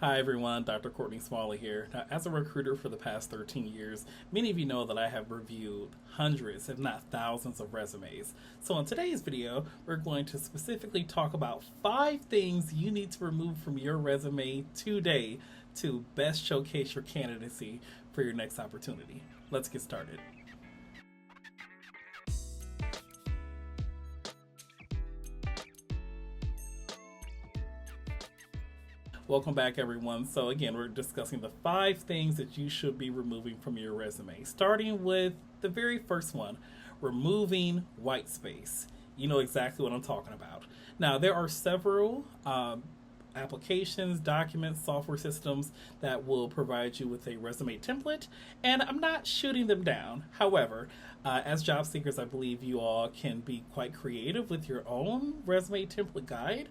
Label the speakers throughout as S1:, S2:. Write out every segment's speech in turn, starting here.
S1: Hi everyone, Dr. Courtney Smalley here. Now, as a recruiter for the past 13 years, many of you know that I have reviewed hundreds, if not thousands, of resumes. So, in today's video, we're going to specifically talk about 5 things you need to remove from your resume today to best showcase your candidacy for your next opportunity. Let's get started. Welcome back, everyone. So, again, we're discussing the 5 things that you should be removing from your resume, starting with the very first one, removing white space. You know exactly what I'm talking about. Now, there are several applications, documents, software systems that will provide you with a resume template, and I'm not shooting them down. However, as job seekers, I believe you all can be quite creative with your own resume template guide.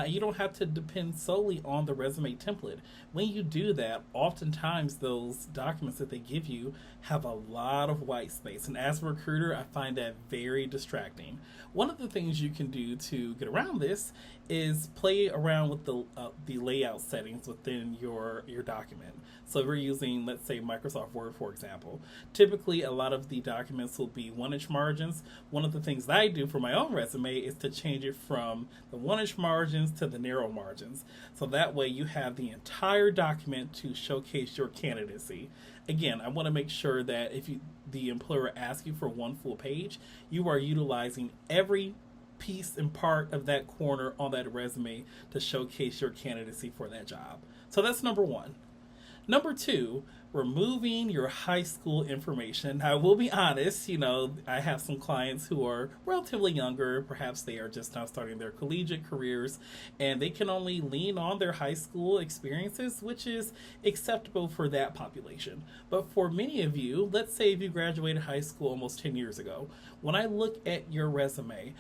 S1: You don't have to depend solely on the resume template. When you do that, oftentimes those documents that they give you have a lot of white space. And as a recruiter, I find that very distracting. One of the things you can do to get around this is play around with the layout settings within your document. So if we're using, let's say, Microsoft Word, for example. Typically, a lot of the documents will be 1-inch margins. One of the things that I do for my own resume is to change it from the 1-inch margins to the narrow margins. So that way you have the entire document to showcase your candidacy. Again, I want to make sure that if the employer asks you for one full page, you are utilizing every piece and part of that corner on that resume to showcase your candidacy for that job. So that's number one. Number two, removing your high school information. Now, I will be honest, I have some clients who are relatively younger. Perhaps they are just now starting their collegiate careers, and they can only lean on their high school experiences, which is acceptable for that population. But for many of you, let's say if you graduated high school almost 10 years ago, when I look at your resume,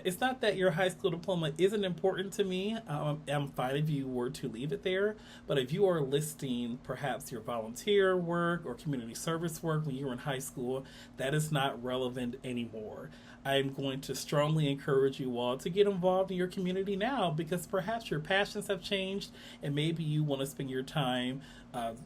S1: it's not that your high school diploma isn't important to me. I'm fine if you were to leave it there. But if you are listing perhaps your volunteer work or community service work when you were in high school, that is not relevant anymore. I'm going to strongly encourage you all to get involved in your community now, because perhaps your passions have changed and maybe you want to spend your time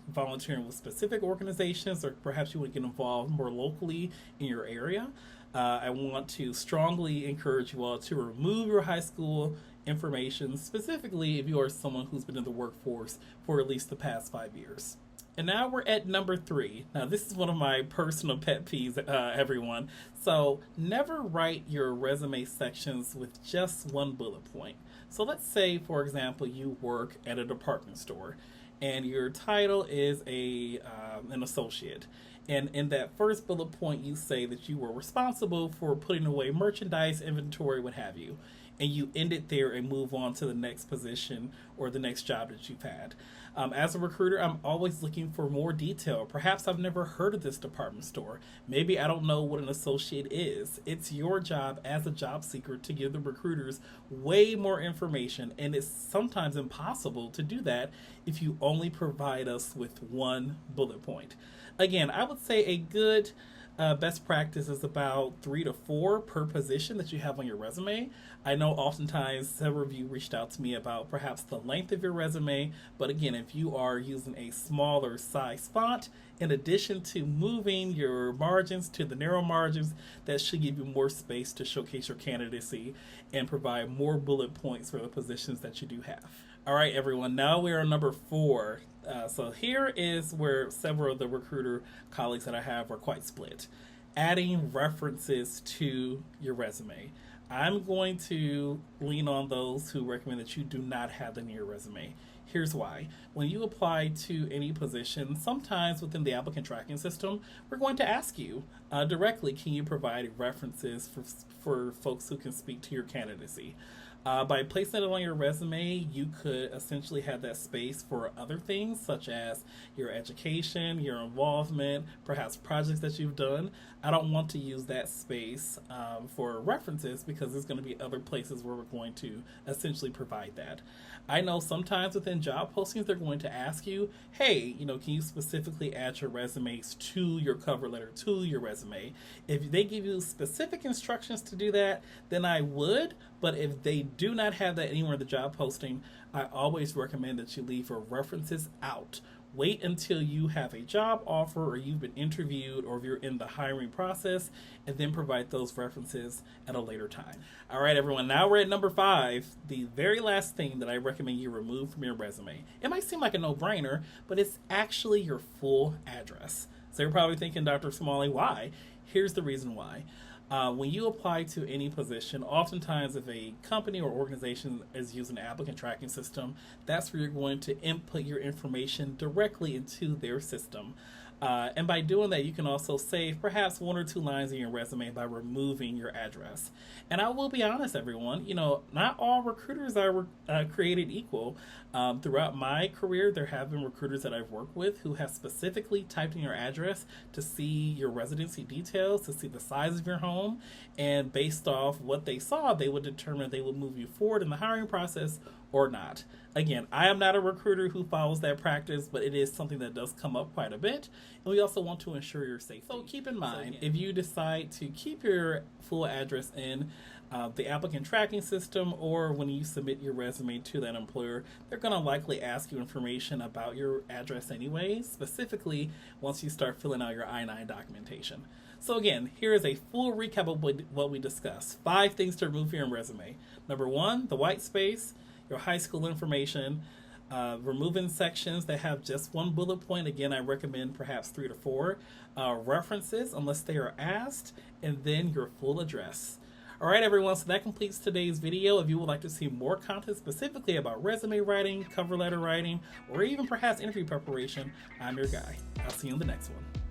S1: volunteering with specific organizations, or perhaps you want to get involved more locally in your area. I want to strongly encourage you all to remove your high school information, specifically if you are someone who's been in the workforce for at least the past 5 years. And now we're at number 3. Now, this is one of my personal pet peeves, everyone. So, never write your resume sections with just one bullet point. So, let's say, for example, you work at a department store, and your title is an associate. And in that first bullet point, you say that you were responsible for putting away merchandise, inventory, what have you. And you end it there and move on to the next position or the next job that you've had. As a recruiter, I'm always looking for more detail. Perhaps I've never heard of this department store. Maybe I don't know what an associate is. It's your job as a job seeker to give the recruiters way more information, and it's sometimes impossible to do that if you only provide us with one bullet point. Again, I would say a good best practice is about 3 to 4 per position that you have on your resume. I know oftentimes several of you reached out to me about perhaps the length of your resume, but again, if you are using a smaller size font, in addition to moving your margins to the narrow margins, that should give you more space to showcase your candidacy and provide more bullet points for the positions that you do have. All right, everyone, now we're on number 4. So here is where several of the recruiter colleagues that I have are quite split. Adding references to your resume. I'm going to lean on those who recommend that you do not have them in your resume. Here's why. When you apply to any position, sometimes within the applicant tracking system, we're going to ask you directly, can you provide references for folks who can speak to your candidacy? By placing it on your resume, you could essentially have that space for other things, such as your education, your involvement, perhaps projects that you've done. I don't want to use that space for references, because there's going to be other places where we're going to essentially provide that. I know sometimes within job postings, they're going to ask you, hey, can you specifically add your resumes to your cover letter, to your resume? If they give you specific instructions to do that, then I would, But if they do not have that anywhere in the job posting, I always recommend that you leave your references out. Wait until you have a job offer or you've been interviewed or if you're in the hiring process, and then provide those references at a later time. All right, everyone, now we're at number 5, the very last thing that I recommend you remove from your resume. It might seem like a no-brainer, but it's actually your full address. So you're probably thinking, Dr. Smalley, why? Here's the reason why. When you apply to any position, oftentimes if a company or organization is using an applicant tracking system, that's where you're going to input your information directly into their system. And by doing that, you can also save perhaps 1 or 2 lines in your resume by removing your address. And I will be honest, everyone, not all recruiters are created equal. Throughout my career, there have been recruiters that I've worked with who have specifically typed in your address to see your residency details, to see the size of your home, and based off what they saw, they would determine if they would move you forward in the hiring process or not. Again, I am not a recruiter who follows that practice, but it is something that does come up quite a bit, and we also want to ensure your safety. So keep in mind, if you decide to keep your full address in the applicant tracking system, or when you submit your resume to that employer, they're going to likely ask you information about your address anyways, specifically once you start filling out your I-9 documentation. So again, here is a full recap of what we discussed. 5 things to remove from your resume. Number 1, the white space, your high school information, removing sections that have just 1 bullet point. Again, I recommend perhaps 3 to 4. References, unless they are asked, and then your full address. All right, everyone, so that completes today's video. If you would like to see more content specifically about resume writing, cover letter writing, or even perhaps interview preparation, I'm your guy. I'll see you in the next one.